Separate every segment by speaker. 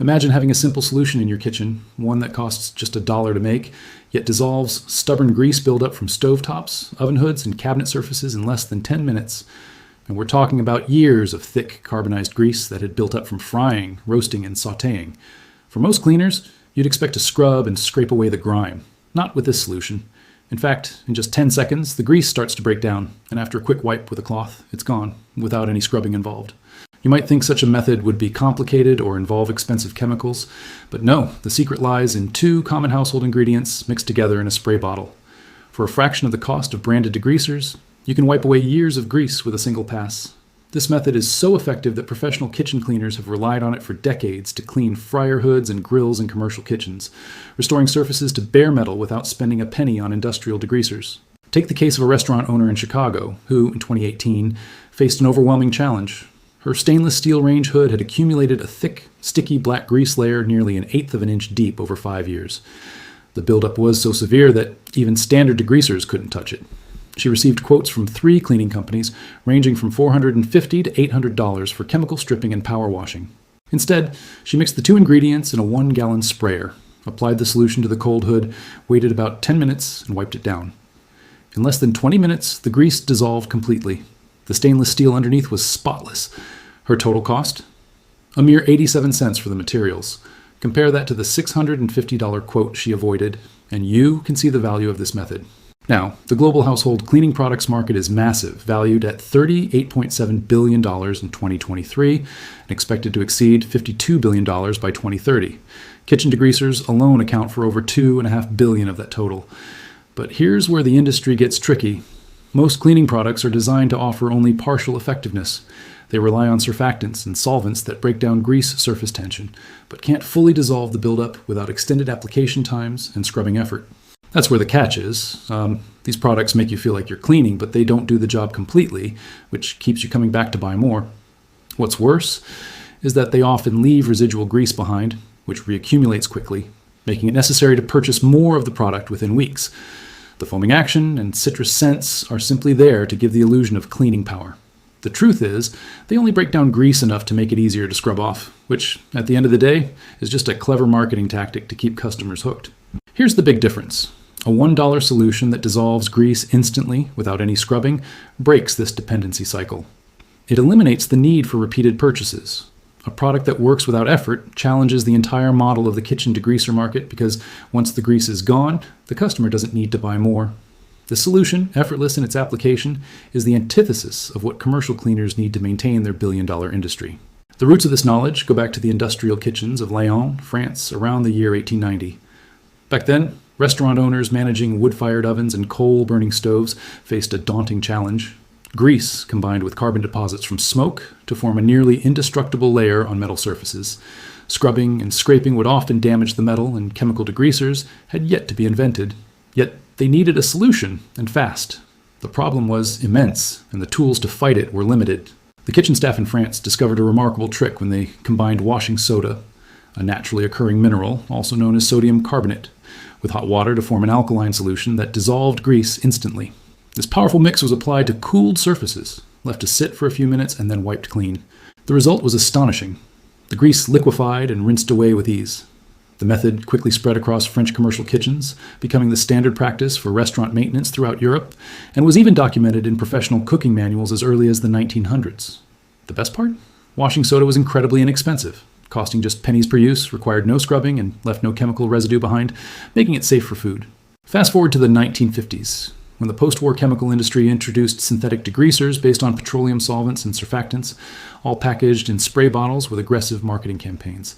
Speaker 1: Imagine having a simple solution in your kitchen, one that costs just $1 to make, yet dissolves stubborn grease buildup from stovetops, oven hoods, and cabinet surfaces in less than 10 minutes. And we're talking about years of thick carbonized grease that had built up from frying, roasting, and sautéing. For most cleaners, you'd expect to scrub and scrape away the grime. Not with this solution. In fact, in just 10 seconds, the grease starts to break down, and after a quick wipe with a cloth, it's gone, without any scrubbing involved. You might think such a method would be complicated or involve expensive chemicals, but no, the secret lies in 2 common household ingredients mixed together in a spray bottle. For a fraction of the cost of branded degreasers, you can wipe away years of grease with a single pass. This method is so effective that professional kitchen cleaners have relied on it for decades to clean fryer hoods and grills in commercial kitchens, restoring surfaces to bare metal without spending a penny on industrial degreasers. Take the case of a restaurant owner in Chicago who, in 2018, faced an overwhelming challenge. Her stainless steel range hood had accumulated a thick, sticky black grease layer nearly 1/8 of an inch deep over 5 years. The buildup was so severe that even standard degreasers couldn't touch it. She received quotes from 3 cleaning companies, ranging from $450 to $800 for chemical stripping and power washing. Instead, she mixed the 2 ingredients in a 1-gallon sprayer, applied the solution to the cold hood, waited about 10 minutes, and wiped it down. In less than 20 minutes, the grease dissolved completely. The stainless steel underneath was spotless. Her total cost? A mere 87 cents for the materials. Compare that to the $650 quote she avoided, and you can see the value of this method. Now, the global household cleaning products market is massive, valued at $38.7 billion in 2023 and expected to exceed $52 billion by 2030. Kitchen degreasers alone account for over $2.5 billion of that total. But here's where the industry gets tricky. Most cleaning products are designed to offer only partial effectiveness. They rely on surfactants and solvents that break down grease surface tension, but can't fully dissolve the buildup without extended application times and scrubbing effort. That's where the catch is. These products make you feel like you're cleaning, but they don't do the job completely, which keeps you coming back to buy more. What's worse is that they often leave residual grease behind, which reaccumulates quickly, making it necessary to purchase more of the product within weeks. The foaming action and citrus scents are simply there to give the illusion of cleaning power. The truth is, they only break down grease enough to make it easier to scrub off, which, at the end of the day, is just a clever marketing tactic to keep customers hooked. Here's the big difference. A $1 solution that dissolves grease instantly without any scrubbing breaks this dependency cycle. It eliminates the need for repeated purchases. A product that works without effort challenges the entire model of the kitchen degreaser market because once the grease is gone, the customer doesn't need to buy more. The solution, effortless in its application, is the antithesis of what commercial cleaners need to maintain their billion-dollar industry. The roots of this knowledge go back to the industrial kitchens of Lyon, France, around the year 1890. Back then, restaurant owners managing wood-fired ovens and coal-burning stoves faced a daunting challenge. Grease combined with carbon deposits from smoke to form a nearly indestructible layer on metal surfaces. Scrubbing and scraping would often damage the metal, and chemical degreasers had yet to be invented. Yet they needed a solution, and fast. The problem was immense, and the tools to fight it were limited. The kitchen staff in France discovered a remarkable trick when they combined washing soda, a naturally occurring mineral, also known as sodium carbonate, with hot water to form an alkaline solution that dissolved grease instantly. This powerful mix was applied to cooled surfaces, left to sit for a few minutes, and then wiped clean. The result was astonishing. The grease liquefied and rinsed away with ease. The method quickly spread across French commercial kitchens, becoming the standard practice for restaurant maintenance throughout Europe, and was even documented in professional cooking manuals as early as the 1900s. The best part? Washing soda was incredibly inexpensive, costing just pennies per use, required no scrubbing, and left no chemical residue behind, making it safe for food. Fast forward to the 1950s. When the post-war chemical industry introduced synthetic degreasers based on petroleum solvents and surfactants, all packaged in spray bottles with aggressive marketing campaigns.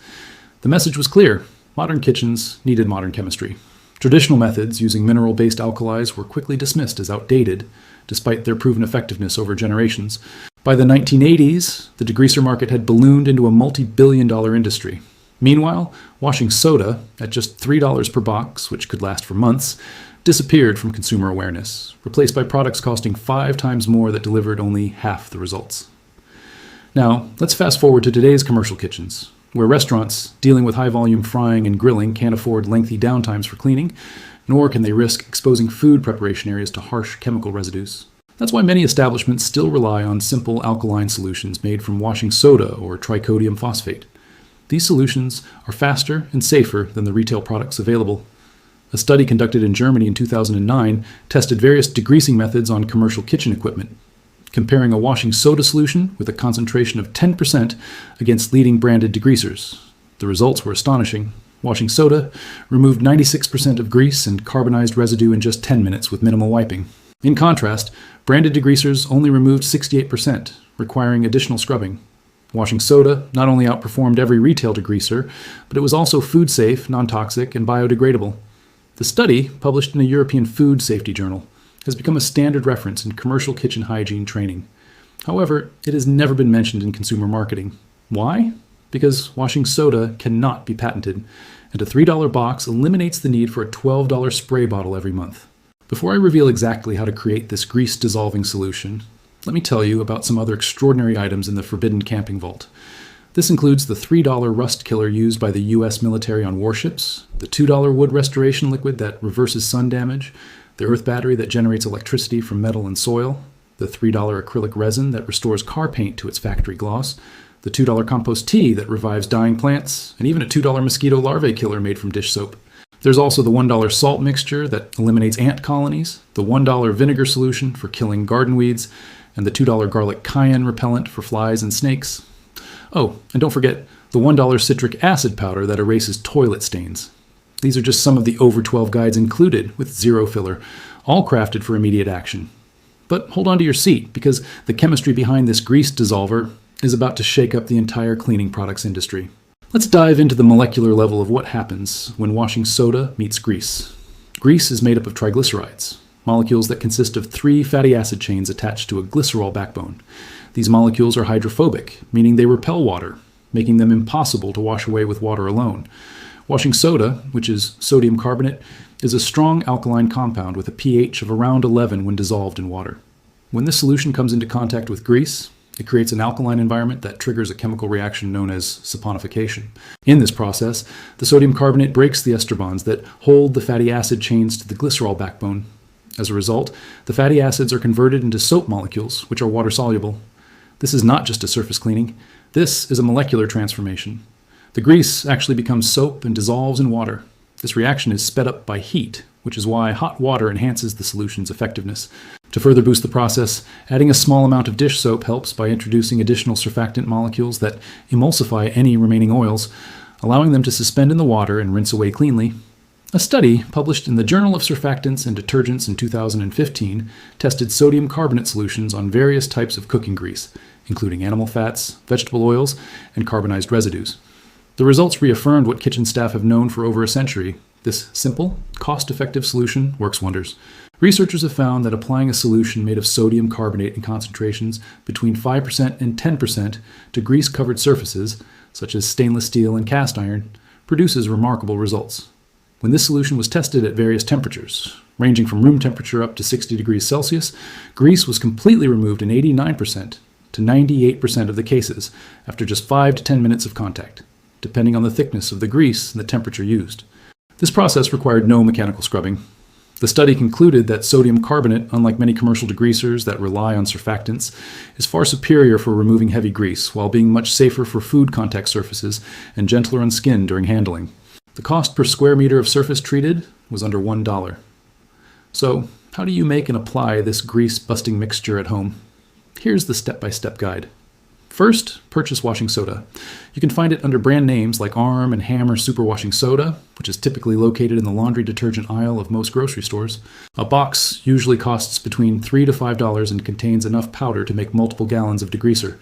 Speaker 1: The message was clear. Modern kitchens needed modern chemistry. Traditional methods using mineral-based alkalis were quickly dismissed as outdated, despite their proven effectiveness over generations. By the 1980s, the degreaser market had ballooned into a multi-billion-dollar industry. Meanwhile, washing soda, at just $3 per box, which could last for months, disappeared from consumer awareness, replaced by products costing 5 times more that delivered only half the results. Now, let's fast forward to today's commercial kitchens, where restaurants dealing with high-volume frying and grilling can't afford lengthy downtimes for cleaning, nor can they risk exposing food preparation areas to harsh chemical residues. That's why many establishments still rely on simple alkaline solutions made from washing soda or tricodium phosphate. These solutions are faster and safer than the retail products available. A study conducted in Germany in 2009 tested various degreasing methods on commercial kitchen equipment, comparing a washing soda solution with a concentration of 10% against leading branded degreasers. The results were astonishing. Washing soda removed 96% of grease and carbonized residue in just 10 minutes with minimal wiping. In contrast, branded degreasers only removed 68%, requiring additional scrubbing. Washing soda not only outperformed every retail degreaser, but it was also food safe, non-toxic, and biodegradable. The study, published in a European food safety journal, has become a standard reference in commercial kitchen hygiene training. However, it has never been mentioned in consumer marketing. Why? Because washing soda cannot be patented, and a $3 box eliminates the need for a $12 spray bottle every month. Before I reveal exactly how to create this grease-dissolving solution, let me tell you about some other extraordinary items in the Forbidden Camping Vault. This includes the $3 rust killer used by the U.S. military on warships, the $2 wood restoration liquid that reverses sun damage, the earth battery that generates electricity from metal and soil, the $3 acrylic resin that restores car paint to its factory gloss, the $2 compost tea that revives dying plants, and even a $2 mosquito larvae killer made from dish soap. There's also the $1 salt mixture that eliminates ant colonies, the $1 vinegar solution for killing garden weeds, and the $2 garlic cayenne repellent for flies and snakes. Oh, and don't forget the $1 citric acid powder that erases toilet stains. These are just some of the over 12 guides included with zero filler, all crafted for immediate action. But hold on to your seat, because the chemistry behind this grease dissolver is about to shake up the entire cleaning products industry. Let's dive into the molecular level of what happens when washing soda meets grease. Grease is made up of triglycerides, molecules that consist of 3 fatty acid chains attached to a glycerol backbone. These molecules are hydrophobic, meaning they repel water, making them impossible to wash away with water alone. Washing soda, which is sodium carbonate, is a strong alkaline compound with a pH of around 11 when dissolved in water. When this solution comes into contact with grease, it creates an alkaline environment that triggers a chemical reaction known as saponification. In this process, the sodium carbonate breaks the ester bonds that hold the fatty acid chains to the glycerol backbone. As a result, the fatty acids are converted into soap molecules, which are water-soluble. This is not just a surface cleaning. This is a molecular transformation. The grease actually becomes soap and dissolves in water. This reaction is sped up by heat, which is why hot water enhances the solution's effectiveness. To further boost the process, adding a small amount of dish soap helps by introducing additional surfactant molecules that emulsify any remaining oils, allowing them to suspend in the water and rinse away cleanly. A study published in the Journal of Surfactants and Detergents in 2015 tested sodium carbonate solutions on various types of cooking grease, including animal fats, vegetable oils, and carbonized residues. The results reaffirmed what kitchen staff have known for over a century. This simple, cost-effective solution works wonders. Researchers have found that applying a solution made of sodium carbonate in concentrations between 5% and 10% to grease-covered surfaces, such as stainless steel and cast iron, produces remarkable results. When this solution was tested at various temperatures, ranging from room temperature up to 60 degrees Celsius, grease was completely removed in 89% to 98% of the cases after just 5 to 10 minutes of contact, depending on the thickness of the grease and the temperature used. This process required no mechanical scrubbing. The study concluded that sodium carbonate, unlike many commercial degreasers that rely on surfactants, is far superior for removing heavy grease, while being much safer for food contact surfaces and gentler on skin during handling. The cost per square meter of surface treated was under $1. So, how do you make and apply this grease-busting mixture at home? Here's the step-by-step guide. First, purchase washing soda. You can find it under brand names like Arm and Hammer Super Washing Soda, which is typically located in the laundry detergent aisle of most grocery stores. A box usually costs between $3 to $5 and contains enough powder to make multiple gallons of degreaser.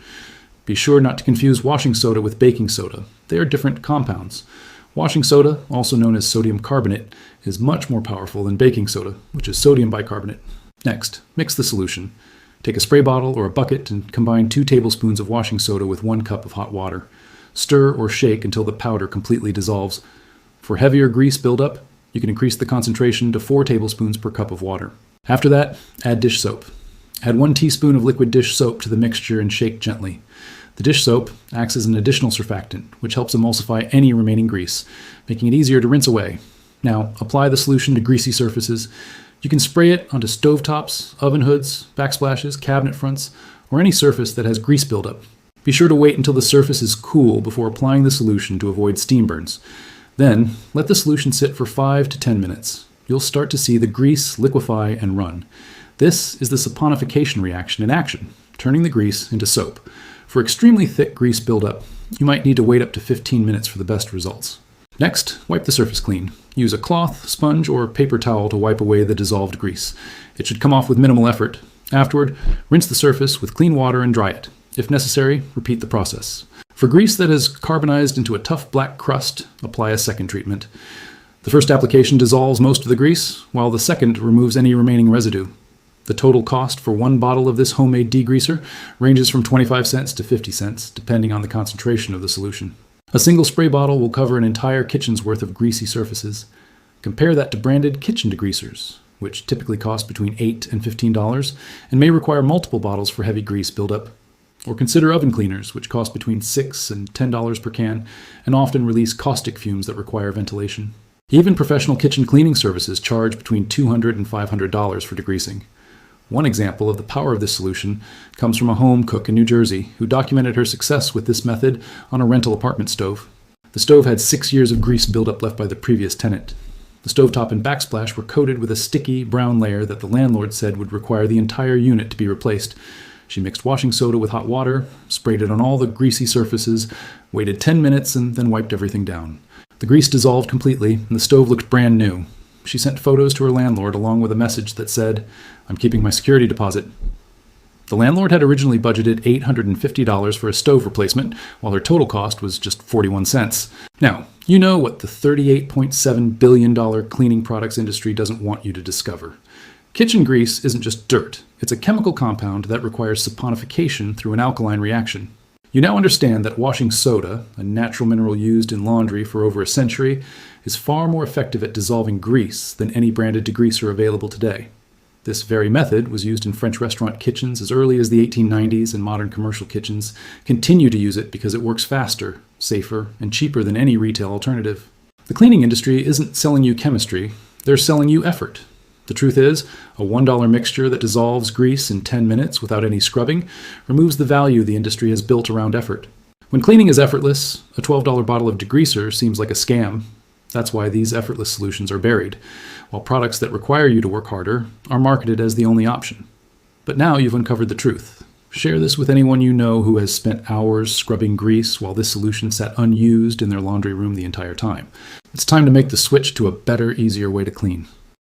Speaker 1: Be sure not to confuse washing soda with baking soda. They are different compounds. Washing soda, also known as sodium carbonate, is much more powerful than baking soda, which is sodium bicarbonate. Next, mix the solution. Take a spray bottle or a bucket and combine 2 tablespoons of washing soda with 1 cup of hot water. Stir or shake until the powder completely dissolves. For heavier grease buildup, you can increase the concentration to 4 tablespoons per cup of water. After that, add dish soap. Add 1 teaspoon of liquid dish soap to the mixture and shake gently. The dish soap acts as an additional surfactant, which helps emulsify any remaining grease, making it easier to rinse away. Now, apply the solution to greasy surfaces. You can spray it onto stovetops, oven hoods, backsplashes, cabinet fronts, or any surface that has grease buildup. Be sure to wait until the surface is cool before applying the solution to avoid steam burns. Then, let the solution sit for 5 to 10 minutes. You'll start to see the grease liquefy and run. This is the saponification reaction in action, turning the grease into soap. For extremely thick grease buildup, you might need to wait up to 15 minutes for the best results. Next, wipe the surface clean. Use a cloth, sponge, or paper towel to wipe away the dissolved grease. It should come off with minimal effort. Afterward, rinse the surface with clean water and dry it. If necessary, repeat the process. For grease that has carbonized into a tough black crust, apply a second treatment. The first application dissolves most of the grease, while the second removes any remaining residue. The total cost for one bottle of this homemade degreaser ranges from 25 cents to 50 cents, depending on the concentration of the solution. A single spray bottle will cover an entire kitchen's worth of greasy surfaces. Compare that to branded kitchen degreasers, which typically cost between $8 and $15 and may require multiple bottles for heavy grease buildup. Or consider oven cleaners, which cost between $6 and $10 per can and often release caustic fumes that require ventilation. Even professional kitchen cleaning services charge between $200 and $500 for degreasing. One example of the power of this solution comes from a home cook in New Jersey who documented her success with this method on a rental apartment stove. The stove had 6 years of grease buildup left by the previous tenant. The stovetop and backsplash were coated with a sticky brown layer that the landlord said would require the entire unit to be replaced. She mixed washing soda with hot water, sprayed it on all the greasy surfaces, waited 10 minutes, and then wiped everything down. The grease dissolved completely, and the stove looked brand new. She sent photos to her landlord along with a message that said, "I'm keeping my security deposit." The landlord had originally budgeted $850 for a stove replacement, while her total cost was just 41 cents. Now, you know what the $38.7 billion cleaning products industry doesn't want you to discover. Kitchen grease isn't just dirt. It's a chemical compound that requires saponification through an alkaline reaction. You now understand that washing soda, a natural mineral used in laundry for over a century, is far more effective at dissolving grease than any branded degreaser available today. This very method was used in French restaurant kitchens as early as the 1890s, and modern commercial kitchens continue to use it because it works faster, safer, and cheaper than any retail alternative. The cleaning industry isn't selling you chemistry, they're selling you effort. The truth is, a $1 mixture that dissolves grease in 10 minutes without any scrubbing removes the value the industry has built around effort. When cleaning is effortless, a $12 bottle of degreaser seems like a scam. That's why these effortless solutions are buried, while products that require you to work harder are marketed as the only option. But now you've uncovered the truth. Share this with anyone you know who has spent hours scrubbing grease while this solution sat unused in their laundry room the entire time. It's time to make the switch to a better, easier way to clean.